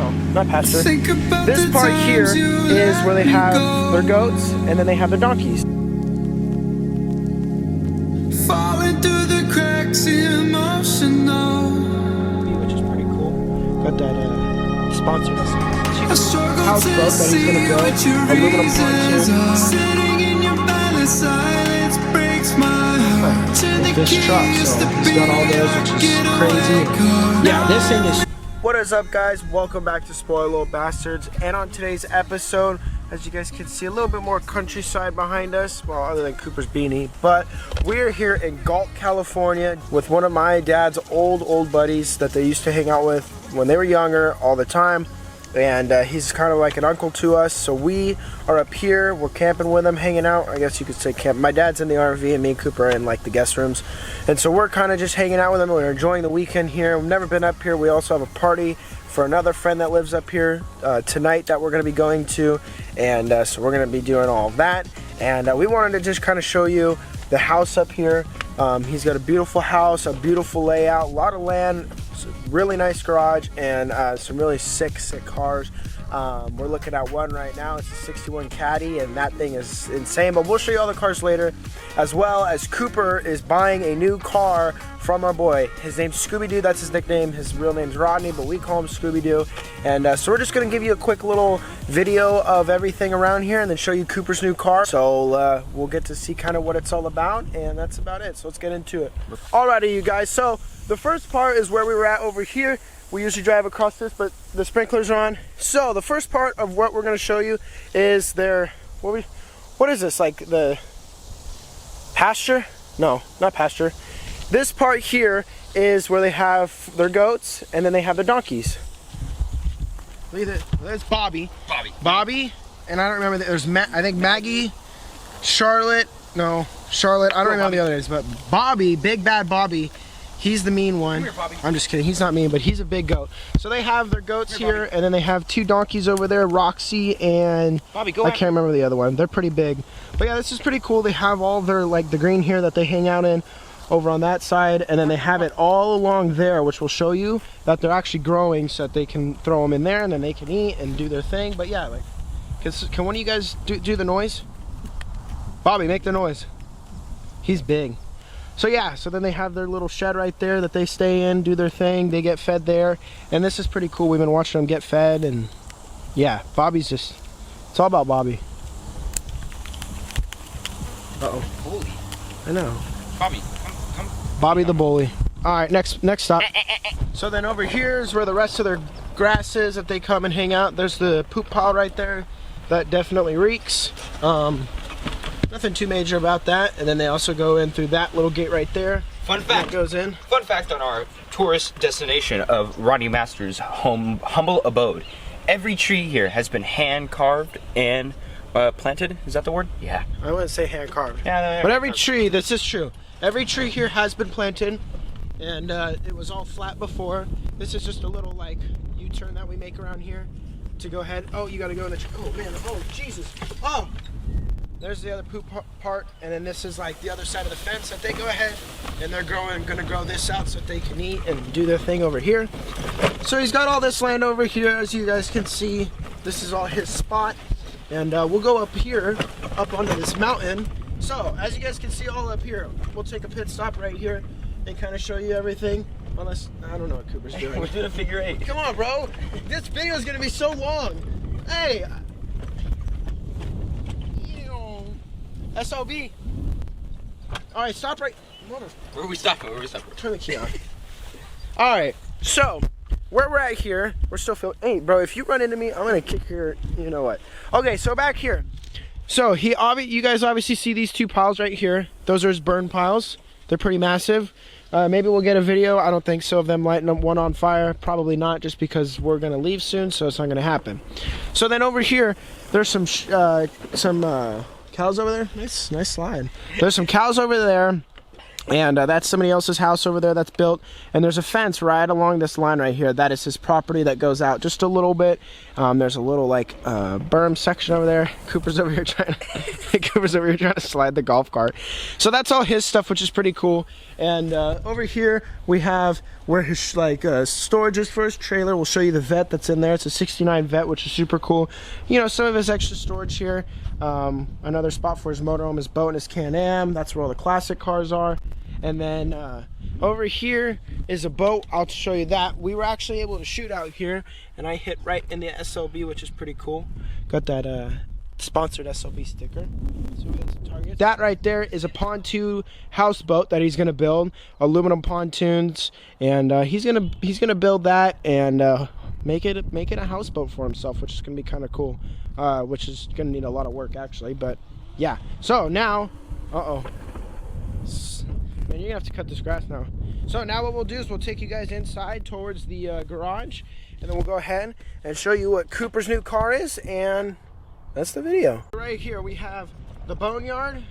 no, not pasture. This part here is where they have their goats and then they have their donkeys. Falling through the cracks, emotional. Which is pretty cool. Got that sponsored us. Houseboat that he's gonna build. Aluminum pontoon. This truck, so he's got all those, which is crazy. Yeah, this thing is. What is up, guys? Welcome back to Spoiled Little Bastards. And on today's episode, as you guys can see, a little bit more countryside behind us, well, other than Cooper's beanie. But we're here in Galt, California, with one of my dad's old buddies that they used to hang out with when they were younger all the time. And he's kind of like an uncle to us, so we are up here, we're camping with him, hanging out, I guess you could say camp. My dad's in the RV and me and Cooper are in like the guest rooms, and so we're kind of just hanging out with him. We're enjoying the weekend here. We've never been up here. We also have a party for another friend that lives up here tonight that we're going to be going to, and so we're going to be doing all of that. And we wanted to just kind of show you the house up here. He's got a beautiful house, a beautiful layout, a lot of land, really nice garage, and some really sick cars. We're looking at one right now. It's a 61 Caddy, and that thing is insane, but we'll show you all the cars later, as well as Cooper is buying a new car from our boy. His name's Scooby-Doo, that's his nickname. His real name's Rodney, but we call him Scooby-Doo. And so we're just gonna give you a quick little video of everything around here and then show you Cooper's new car. So we'll get to see kind of what it's all about, and that's about it. So let's get into it. Alrighty, you guys, so the first part is where we were at over here. We usually drive across this, but the sprinklers are on. So the first part of what we're gonna show you is their, what is this, like the pasture? No, not pasture. This part here is where they have their goats and then they have their donkeys. Look at that. There's Bobby, and I don't remember, there's I think Maggie, Charlotte, I don't remember the other names, but Bobby, big bad Bobby, he's the mean one. Come here, Bobby. I'm just kidding, he's not mean, but he's a big goat. So they have their goats here, and then they have two donkeys over there, Roxy and Bobby, I can't remember the other one. They're pretty big. But yeah, this is pretty cool. They have all their, like the green here that they hang out in over on that side, and then they have it all along there, which will show you that they're actually growing so that they can throw them in there and then they can eat and do their thing. But yeah, like, can one of you guys do the noise? Bobby, make the noise. He's big. So yeah, so then they have their little shed right there that they stay in, do their thing, they get fed there, and this is pretty cool. We've been watching them get fed, and yeah, Bobby's just, it's all about Bobby. Uh-oh. Bully. I know. Bobby, come. Bobby the bully. All right, next stop. So then over here is where the rest of their grass is that they come and hang out. There's the poop pile right there. That definitely reeks. Nothing too major about that. And then they also go in through that little gate right there. Fun fact. Goes in. Fun fact on our tourist destination of Rodney Master's humble abode. Every tree here has been hand carved and planted. Is that the word? Yeah. I wouldn't say hand carved. Yeah. But every tree, this is true. Every tree here has been planted, and it was all flat before. This is just a little like U-turn that we make around here to go ahead. Oh, you got to go in the. Oh man. Oh Jesus. Oh. There's the other poop part, and then this is like the other side of the fence that they go ahead, and they're gonna grow this out so that they can eat and do their thing over here. So he's got all this land over here, as you guys can see. This is all his spot, and we'll go up here, up onto this mountain. So as you guys can see all up here, we'll take a pit stop right here and kind of show you everything. Unless, I don't know what Cooper's doing. We're doing a figure eight. Come on, bro. This video is gonna be so long. Hey. SOB. All right, stop right. Where are we stopping? Turn the key on. All right, so where we're at here, we're still filming. Hey, bro, if you run into me, I'm gonna kick your, you know what. Okay, so back here. So you guys obviously see these two piles right here. Those are his burn piles. They're pretty massive. Maybe we'll get a video. I don't think so of them lighting one on fire. Probably not, just because we're gonna leave soon, so it's not gonna happen. So then over here, there's some cows over there. Nice slide. There's some cows over there. And that's somebody else's house over there that's built. And there's a fence right along this line right here. That is his property that goes out just a little bit. There's a little like berm section over there. Cooper's over here trying to slide the golf cart. So that's all his stuff, which is pretty cool. And over here we have where his like storage is for his trailer. We'll show you the vet that's in there. It's a 69 vet, which is super cool. You know, some of his extra storage here. Another spot for his motorhome, his boat, and his Can-Am. That's where all the classic cars are. And then over here is a boat. I'll show you that. We were actually able to shoot out here, and I hit right in the SLB, which is pretty cool. Got that sponsored SLB sticker. So we got some targets. That right there is a pontoon houseboat that he's gonna build, aluminum pontoons, and he's gonna build that and make it a houseboat for himself, which is gonna be kind of cool. Which is gonna need a lot of work actually, but yeah. So now, man, you're gonna have to cut this grass now. So now what we'll do is we'll take you guys inside towards the garage, and then we'll go ahead and show you what Cooper's new car is, and that's the video. Right here we have the boneyard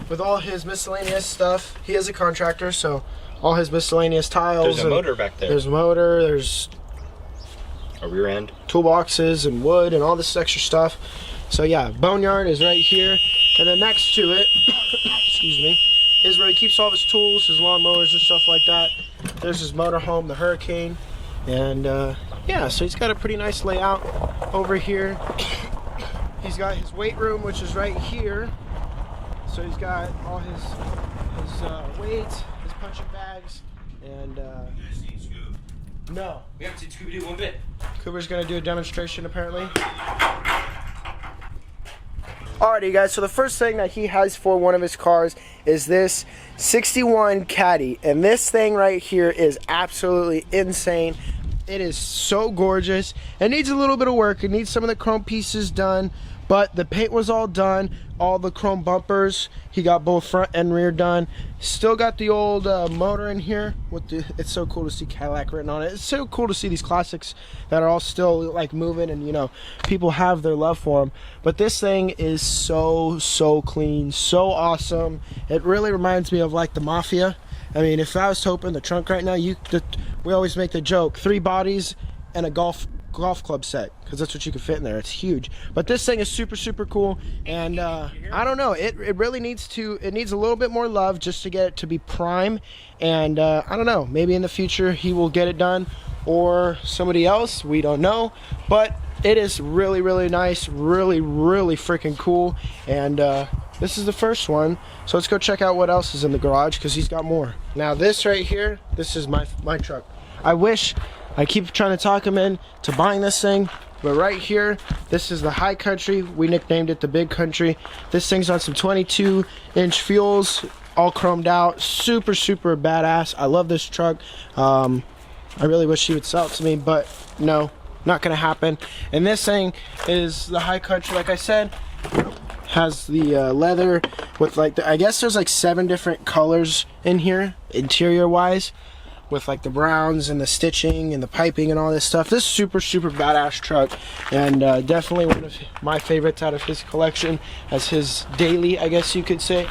with all his miscellaneous stuff. He is a contractor, so all his miscellaneous tiles. There's a motor back there. There's a motor, there's a rear end, toolboxes and wood and all this extra stuff. So yeah, boneyard is right here, and then next to it excuse me, is where he keeps all of his tools, his lawnmowers and stuff like that. There's his motorhome, the Hurricane, and yeah, so he's got a pretty nice layout over here. He's got his weight room, which is right here. So he's got all his weights, his punching bags, and no. We haven't seen Scooby-Doo one bit. Cooper's gonna do a demonstration apparently. Alrighty guys, so the first thing that he has for one of his cars is this 61 Caddy, and this thing right here is absolutely insane. It is so gorgeous. It needs a little bit of work. It needs some of the chrome pieces done, but the paint was all done. All the chrome bumpers, he got both front and rear done. Still got the old motor in here with the, it's so cool to see Cadillac written on it. It's so cool to see these classics that are all still like moving, and you know, people have their love for them. But this thing is so clean, so awesome. It really reminds me of like the Mafia. I mean, if I was to open the trunk right now, we always make the joke, 3 bodies and a golf club set, because that's what you can fit in there. It's huge. But this thing is super cool, and I don't know, it really needs a little bit more love just to get it to be prime. And I don't know, maybe in the future he will get it done, or somebody else, we don't know. But it is really nice, really freaking cool. And this is the first one, so let's go check out what else is in the garage, because he's got more. Now this right here, this is my truck. I keep trying to talk him in to buying this thing, but right here, this is the High Country. We nicknamed it the Big Country. This thing's on some 22-inch fuels, all chromed out, super badass. I love this truck. I really wish he would sell it to me, but no, not gonna happen. And this thing is the High Country, like I said. Has the leather with like I guess there's like 7 different colors in here, interior wise, with like the browns and the stitching and the piping and all this stuff. This is super badass truck, and definitely one of my favorites out of his collection, as his daily, I guess you could say.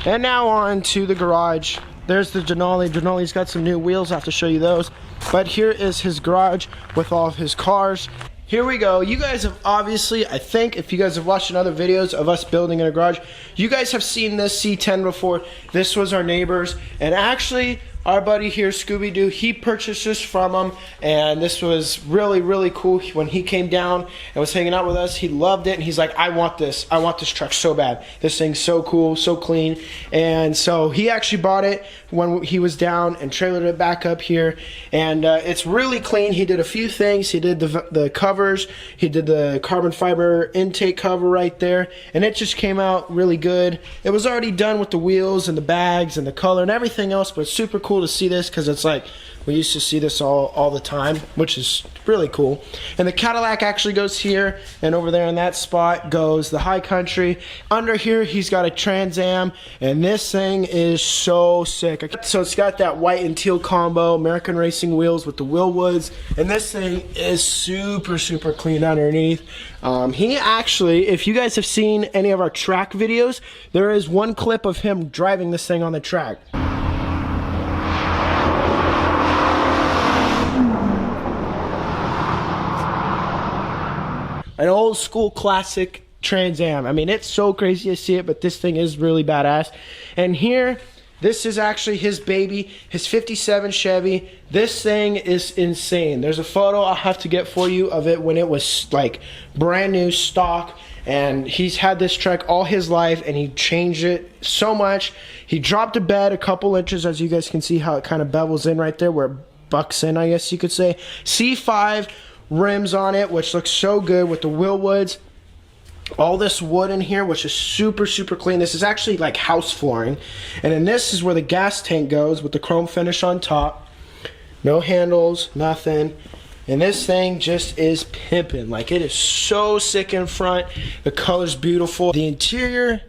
And now on to the garage. There's the Denali. Denali's got some new wheels. I have to show you those. But here is his garage with all of his cars. Here we go. You guys have obviously, I think, if you guys have watched other videos of us building in a garage, you guys have seen this C10 before. This was our neighbor's, and actually, our buddy here, Scooby-Doo, he purchased this from him, and this was really cool. When he came down and was hanging out with us, he loved it, and he's like, I want this truck so bad. This thing's so cool, so clean. And so he actually bought it when he was down and trailered it back up here, and it's really clean. He did a few things. He did the covers, he did the carbon fiber intake cover right there, and it just came out really good. It was already done with the wheels and the bags and the color and everything else, but it's super cool cool to see this because it's like we used to see this all the time, which is really cool. And the Cadillac actually goes here, and over there in that spot goes the High Country. Under here, he's got a Trans Am, and this thing is so sick. So it's got that white and teal combo, American Racing wheels with the Willwoods, and this thing is super, super clean underneath. He actually, if you guys have seen any of our track videos, there is one clip of him driving this thing on the track. An old school classic Trans Am. I mean, it's so crazy to see it, but this thing is really badass. And here, this is actually his baby, his 57 Chevy. This thing is insane. There's a photo I'll have to get for you of it when it was like brand new stock. And he's had this truck all his life, and he changed it so much. He dropped a bed a couple inches, as you guys can see how it kind of bevels in right there, where it bucks in, I guess you could say. C5 rims on it, which looks so good with the Willwoods. All this wood in here, which is super, super clean. This is actually like house flooring. And then this is where the gas tank goes with the chrome finish on top. No handles, nothing. And this thing just is pimping. Like, it is so sick in front. The color's beautiful. The interior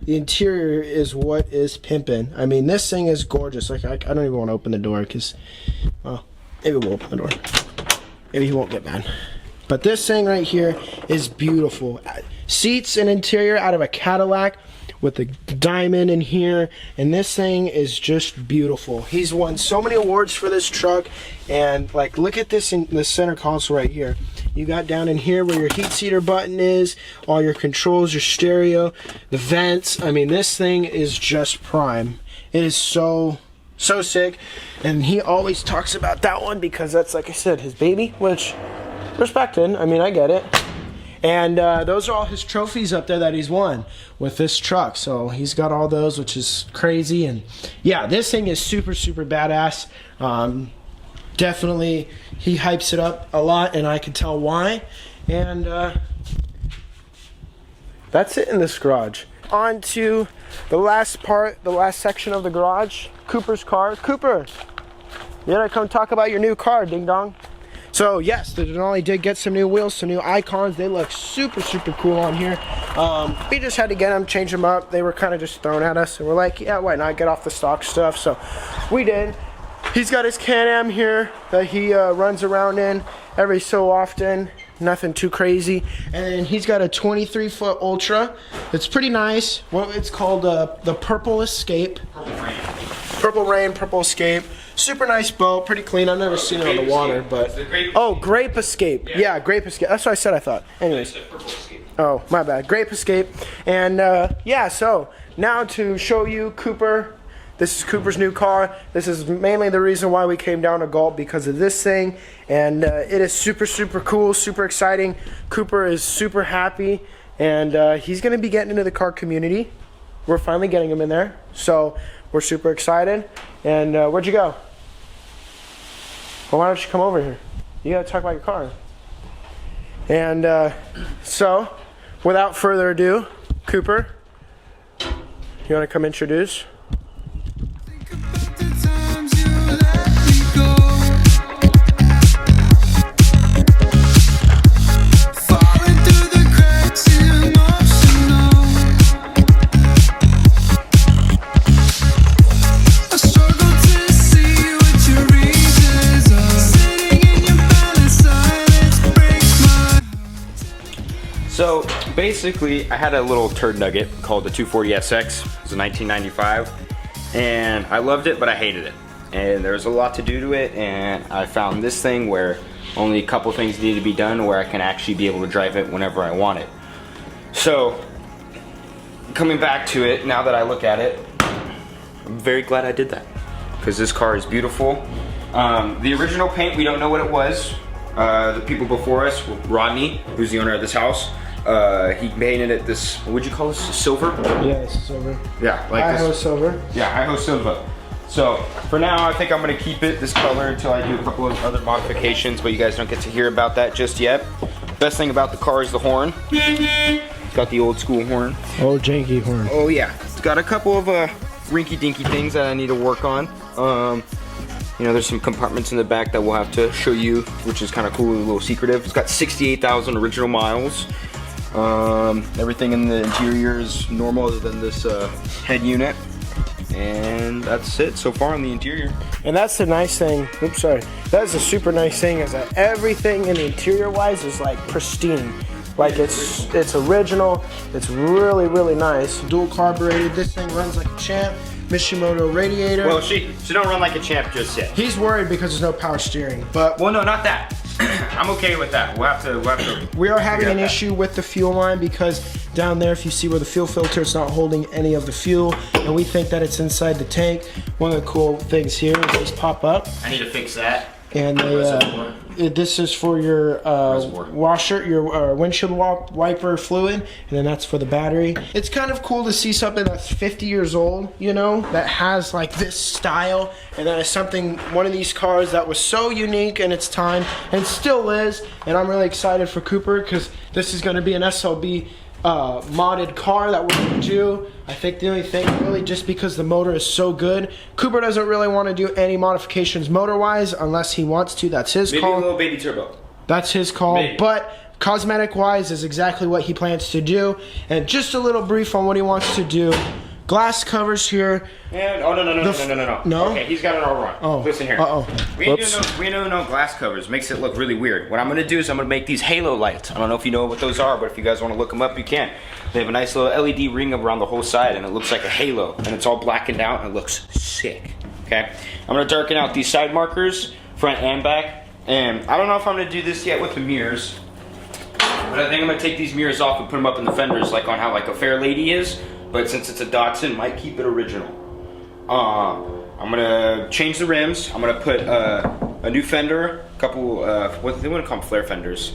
is what is pimping. I mean, this thing is gorgeous. Like, I don't even want to open the door because, well, maybe we'll open the door. Maybe he won't get mad. But this thing right here is beautiful. Seats and interior out of a Cadillac with the diamond in here. And this thing is just beautiful. He's won so many awards for this truck. And like, look at this in the center console right here. You got down in here where your heat seater button is, all your controls, your stereo, the vents. I mean, this thing is just prime. It is so sick. And he always talks about that one because that's, like I said, his baby, which respected. I mean, I get it. And those are all his trophies up there that he's won with this truck. So he's got all those, which is crazy. And yeah, this thing is super, super badass. Definitely he hypes it up a lot, and I can tell why. And that's it in this garage. On to the last part, the last section of the garage. Cooper's car. Cooper, you gotta come talk about your new car, ding dong. So yes, the Denali did get some new wheels, some new icons. They look super, super cool on here. We just had to get them, change them up. They were kind of just thrown at us, and we're like, yeah, why not get off the stock stuff? So we did. He's got his Can-Am here that he runs around in every so often. Nothing too crazy. And then he's got a 23-foot Ultra. It's pretty nice. Well, it's called the Purple Escape. Purple Rain, Purple Escape. Super nice boat, pretty clean. I've never seen it on the water, but oh, Grape Escape. Yeah, Grape Escape. That's what I said. I thought. Anyways. Oh, my bad. Grape Escape. And yeah, so now to show you Cooper. This is Cooper's new car. This is mainly the reason why we came down to Galt, because of this thing. And it is super, super cool, super exciting. Cooper is super happy, and he's going to be getting into the car community. We're finally getting him in there, so we're super excited. And where'd you go? Well, why don't you come over here? You got to talk about your car. And so, without further ado, Cooper, you want to come introduce? So basically, I had a little turd nugget called the 240SX. It was a 1995, and I loved it, but I hated it. And there was a lot to do to it, and I found this thing where only a couple things need to be done, where I can actually be able to drive it whenever I want it. So, coming back to it, now that I look at it, I'm very glad I did that, because this car is beautiful. The original paint, we don't know what it was. The people before us, Rodney, who's the owner of this house, he painted it this, what would you call this, silver? Yeah, it's silver. Yeah, like Idaho this. silver. Yeah, Idaho silver. So, for now, I think I'm going to keep it this color until I do a couple of other modifications, but you guys don't get to hear about that just yet. Best thing about the car is the horn. It's got the old school horn. Old janky horn. Oh yeah, it's got a couple of rinky-dinky things that I need to work on. You know, there's some compartments in the back that we'll have to show you, which is kind of cool, a little secretive. It's got 68,000 original miles. Everything in the interior is normal other than this head unit. And that's it so far on the interior. And that's the nice thing. Oops, sorry. That's the super nice thing is that everything in the interior wise is like pristine. Like it's original. It's really nice. Dual carbureted. This thing runs like a champ. Mishimoto radiator. Well, she don't run like a champ just yet. He's worried because there's no power steering. But well, no, not that. I'm okay with that. We'll have to. We are having an issue with the fuel line because down there, if you see where the fuel filter, it's not holding any of the fuel, and we think that it's inside the tank. One of the cool things here is these pop up. I need to fix that. And this is for your washer, your windshield wiper fluid, and then that's for the battery. It's kind of cool to see something that's 50 years old, you know, that has like this style, and that is something, one of these cars that was so unique in its time, and still is, and I'm really excited for Cooper, because this is going to be an SLB modded car that we're going to do. I think the only thing really, just because the motor is so good, Cooper doesn't really want to do any modifications motor wise unless he wants to. That's his call. Maybe a little baby turbo. That's his call. Maybe. But cosmetic wise is exactly what he plans to do. And just a little brief on what he wants to do. Glass covers here. And, oh, no. No? Okay, he's got it all wrong. Oh. Listen here. We ain't doing no glass covers. Makes it look really weird. What I'm going to do is I'm going to make these halo lights. I don't know if you know what those are, but if you guys want to look them up, you can. They have a nice little LED ring around the whole side, and it looks like a halo. And it's all blackened out, and it looks sick. Okay? I'm going to darken out these side markers, front and back. And I don't know if I'm going to do this yet with the mirrors. But I think I'm going to take these mirrors off and put them up in the fenders, like on how like a Fair Lady is. But since it's a Datsun, might keep it original. I'm gonna change the rims. I'm gonna put a new fender, a couple, what they want to call them, flare fenders.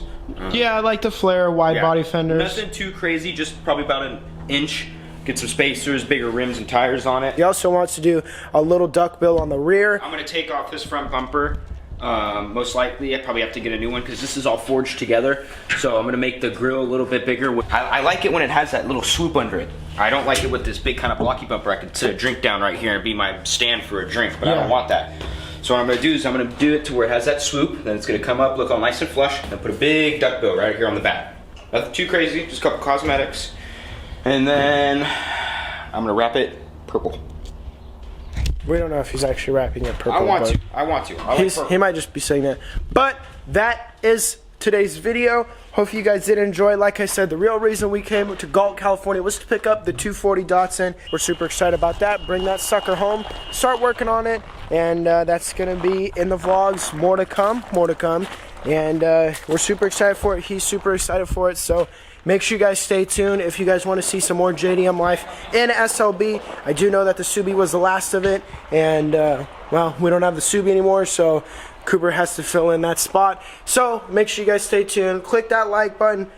Yeah, I like the flare wide body fenders. Nothing too crazy, just probably about an inch. Get some spacers, bigger rims and tires on it. He also wants to do a little duckbill on the rear. I'm gonna take off this front bumper. Most likely I probably have to get a new one because this is all forged together. So I'm gonna make the grill a little bit bigger. I like it when it has that little swoop under it. I don't like it with this big kind of blocky bumper. I could sit a drink down right here and be my stand for a drink, but I don't want that. So what I'm gonna do is I'm gonna do it to where it has that swoop, then it's gonna come up, look all nice and flush, and put a big duckbill right here on the back. Nothing too crazy, just a couple cosmetics. And then I'm gonna wrap it purple. We don't know if he's actually wrapping it purple. I want to. I like purple. He might just be saying that. But that is today's video. Hope you guys did enjoy. Like I said, the real reason we came to Galt, California was to pick up the 240 Datsun. We're super excited about that. Bring that sucker home. Start working on it. And that's going to be in the vlogs. More to come. And we're super excited for it. He's super excited for it. So make sure you guys stay tuned if you guys want to see some more JDM life in SLB. I do know that the Subi was the last of it. And, well, we don't have the Subi anymore. So Cooper has to fill in that spot. So make sure you guys stay tuned. Click that like button.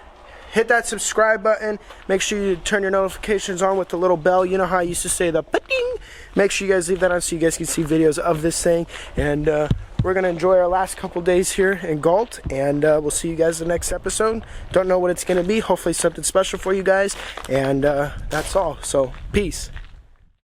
Hit that subscribe button. Make sure you turn your notifications on with the little bell. You know how I used to say the ding. Make sure you guys leave that on so you guys can see videos of this thing. And we're going to enjoy our last couple days here in Galt. And we'll see you guys in the next episode. Don't know what it's going to be. Hopefully something special for you guys. And that's all. So peace.